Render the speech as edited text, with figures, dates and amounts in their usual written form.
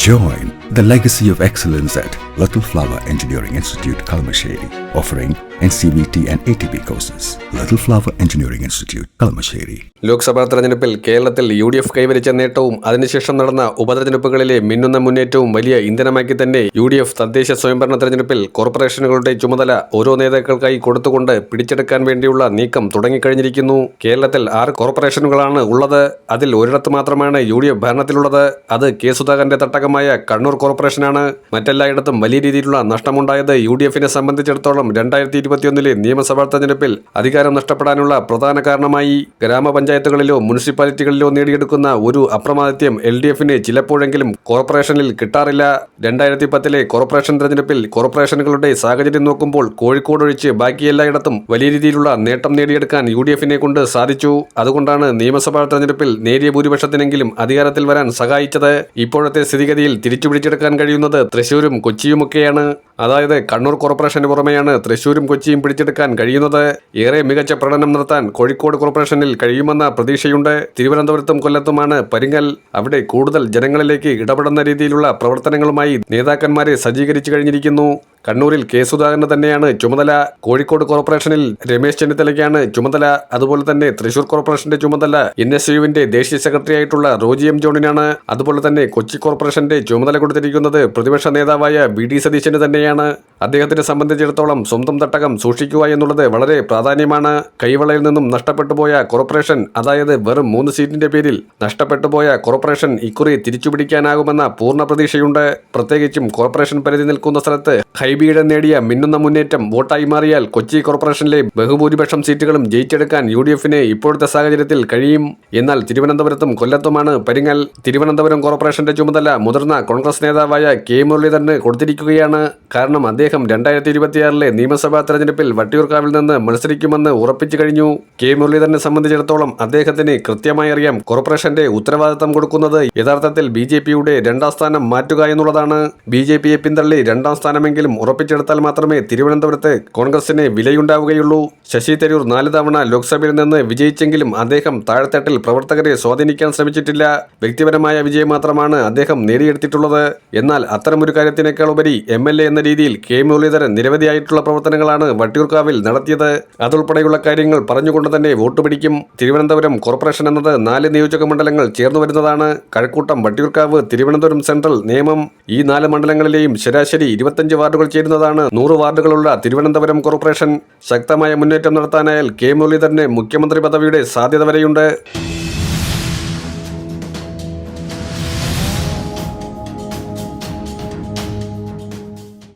Join the legacy of excellence at Little Flower Engineering Institute, Kalamassery, offering NCVT and ATP courses. Little Flower Engineering Institute, Kalamassery. Lok Sabha തെരഞ്ഞെടുപ്പിൽ കേരളത്തിൽ UDF കൈവരിച്ച നേട്ടവും അതിനുശേഷം നടന്ന ഉപതെരഞ്ഞെടുപ്പുകളിലെ മിന്നുന്ന മുന്നേറ്റവും വലിയ ഇന്ധനമാക്കി തന്നെ UDF തദ്ദേശ സ്വയംഭരണ തെരഞ്ഞെടുപ്പിൽ കോർപ്പറേഷനുകളുടെ ചുമതല ഓരോ നേതാക്കൾക്കായി കൊടുത്തുകൊണ്ട് പിടിച്ചെടുക്കാൻ വേണ്ടിയുള്ള നീക്കം തുടങ്ങിക്കഴിഞ്ഞിരിക്കുന്നു. കേരളത്തിൽ 6 കോർപ്പറേഷനുകളാണ് ഉള്ളത്. അതിൽ ഒരിടത്ത് മാത്രമാണ് UDF ഭരണത്തിലുള്ളത്. അത് കെ സുധാകരന്റെ തട്ടകമായ കണ്ണൂർ കോർപ്പറേഷനാണ്. മറ്റെല്ലായിടത്തും വലിയ രീതിയിലുള്ള നഷ്ടമുണ്ടായത് UDFനെ സംബന്ധിച്ചിടത്തോളം 2021 നിയമസഭാ തെരഞ്ഞെടുപ്പിൽ അധികാരം നഷ്ടപ്പെടാനുള്ള പ്രധാന കാരണമായി. ഗ്രാമപഞ്ചായത്തുകളിലോ മുനിസിപ്പാലിറ്റികളിലോ നേടിയെടുക്കുന്ന ഒരു അപ്രമാദിത്യം LDFന് ചിലപ്പോഴെങ്കിലും കോർപ്പറേഷനിൽ കിട്ടാറില്ല. 2010 കോർപ്പറേഷൻ തെരഞ്ഞെടുപ്പിൽ കോർപ്പറേഷനുകളുടെ സാഹചര്യം നോക്കുമ്പോൾ കോഴിക്കോട് ഒഴിച്ച് ബാക്കി എല്ലായിടത്തും വലിയ രീതിയിലുള്ള നേട്ടം നേടിയെടുക്കാൻ UDFനെ കൊണ്ട് സാധിച്ചു. അതുകൊണ്ടാണ് നിയമസഭാ തെരഞ്ഞെടുപ്പിൽ നേരിയ ഭൂരിപക്ഷത്തിനെങ്കിലും അധികാരത്തിൽ വരാൻ സഹായിച്ചത്. ഇപ്പോഴത്തെ സ്ഥിതിഗതിയിൽ തിരിച്ചുപിടിച്ചെടുക്കാൻ കഴിയുന്നത് തൃശ്ശൂരും കൊച്ചിയുമൊക്കെയാണ്. അതായത് കണ്ണൂർ കോർപ്പറേഷന് പുറമെയാണ് തൃശ്ശൂരും കൊച്ചിയും പിടിച്ചെടുക്കാൻ കഴിയുന്നത്. ഏറെ മികച്ച പ്രകടനം നടത്താൻ കോഴിക്കോട് കോർപ്പറേഷനിൽ കഴിയുമെന്ന പ്രതീക്ഷയുണ്ട്. തിരുവനന്തപുരത്തും കൊല്ലത്തുമാണ് പരിങ്ങൽ. അവിടെ കൂടുതൽ ജനങ്ങളിലേക്ക് ഇടപെടുന്ന രീതിയിലുള്ള പ്രവർത്തനങ്ങളുമായി നേതാക്കന്മാരെ സജ്ജീകരിച്ചു കഴിഞ്ഞിരിക്കുന്നു. കണ്ണൂരിൽ കെ സുധാകരന് തന്നെയാണ് ചുമതല. കോഴിക്കോട് കോർപ്പറേഷനിൽ രമേശ് ചെന്നിത്തലയ്ക്കാണ് ചുമതല. അതുപോലെ തന്നെ തൃശൂർ കോർപ്പറേഷന്റെ ചുമതല NSUവിന്റെ ദേശീയ സെക്രട്ടറി ആയിട്ടുള്ള റോജി M. ജോണിനാണ്. അതുപോലെ തന്നെ കൊച്ചി കോർപ്പറേഷന്റെ ചുമതല കൊടുത്തിരിക്കുന്നത് പ്രതിപക്ഷ നേതാവായ VD സതീശന് തന്നെയാണ്. അദ്ദേഹത്തിനെ സംബന്ധിച്ചിടത്തോളം സ്വന്തം തട്ടകം സൂക്ഷിക്കുക എന്നുള്ളത് വളരെ പ്രാധാന്യമാണ്. കൈവളയിൽ നിന്നും നഷ്ടപ്പെട്ടുപോയ കോർപ്പറേഷൻ, അതായത് വെറും 3 സീറ്റിന്റെ പേരിൽ നഷ്ടപ്പെട്ടുപോയ കോർപ്പറേഷൻ ഇക്കുറി തിരിച്ചുപിടിക്കാനാകുമെന്ന പൂർണ്ണ പ്രതീക്ഷയുണ്ട്. പ്രത്യേകിച്ചും കോർപ്പറേഷൻ പരിധി നിൽക്കുന്ന സ്ഥലത്ത് ഹൈബിയുടെ നേടിയ മിന്നുന്ന മുന്നേറ്റം വോട്ടായി മാറിയാൽ കൊച്ചി കോർപ്പറേഷനിലെ ബഹുഭൂരിപക്ഷം സീറ്റുകളും ജയിച്ചെടുക്കാൻ UDFന് ഇപ്പോഴത്തെ സാഹചര്യത്തിൽ കഴിയും. എന്നാൽ തിരുവനന്തപുരത്തും കൊല്ലത്തുമാണ് പരിങ്ങൽ. തിരുവനന്തപുരം കോർപ്പറേഷന്റെ ചുമതല മുതിർന്ന കോൺഗ്രസ് നേതാവായ കെ മുരളീധരന് കൊടുത്തിരിക്കുകയാണ്. കാരണം അദ്ദേഹം 2026 നിയമസഭാ തെരഞ്ഞെടുപ്പിൽ വട്ടിയൂർക്കാവിൽ നിന്ന് മത്സരിക്കുമെന്ന് ഉറപ്പിച്ചു കഴിഞ്ഞു. കെ മുരളീധരനെ സംബന്ധിച്ചിടത്തോളം അദ്ദേഹത്തിന് കൃത്യമായി അറിയാം കോർപ്പറേഷന്റെ ഉത്തരവാദിത്തം കൊടുക്കുന്നത് യഥാർത്ഥത്തിൽ BJPയുടെ 2ാം സ്ഥാനം മാറ്റുക എന്നുള്ളതാണ്. BJPയെ പിന്തള്ളി 2ാം സ്ഥാനമെങ്കിലും ഉറപ്പിച്ചെടുത്താൽ മാത്രമേ തിരുവനന്തപുരത്ത് കോൺഗ്രസിന് വിലയുണ്ടാവുകയുള്ളൂ. ശശി തരൂർ 4 തവണ ലോക്സഭയിൽ നിന്ന് വിജയിച്ചെങ്കിലും അദ്ദേഹം താഴെത്തട്ടിൽ പ്രവർത്തകരെ സ്വാധീനിക്കാൻ ശ്രമിച്ചിട്ടില്ല. വ്യക്തിപരമായ വിജയം മാത്രമാണ് അദ്ദേഹം നേടിയെടുത്തിട്ടുള്ളത്. എന്നാൽ അത്തരമൊരു കാര്യത്തിനേക്കാൾ ഉപരി MLA എന്ന രീതിയിൽ കെ മുരളീധരൻ നിരവധിയായിട്ടുള്ള പ്രവർത്തനങ്ങളാണ് വട്ടിയൂർക്കാവിൽ നടത്തിയത്. അതുൾപ്പെടെയുള്ള കാര്യങ്ങൾ പറഞ്ഞുകൊണ്ട് തന്നെ വോട്ട് പിടിക്കും. തിരുവനന്തപുരം കോർപ്പറേഷൻ എന്നത് 4 നിയോജക മണ്ഡലങ്ങൾ ചേർന്നു വരുന്നതാണ്. കഴക്കൂട്ടം, വട്ടിയൂർക്കാവ്, തിരുവനന്തപുരം സെൻട്രൽ, നേമം, ഈ 4 മണ്ഡലങ്ങളിലെയും ശരാശരി 25 വാർഡുകൾ ചേരുന്നതാണ് 100 വാർഡുകളുള്ള തിരുവനന്തപുരം കോർപ്പറേഷൻ. ശക്തമായ മുന്നേറ്റം നടത്താനായാൽ കെ മുരളീധരന് മുഖ്യമന്ത്രി പദവിയുടെ സാധ്യത വരെയുണ്ട്.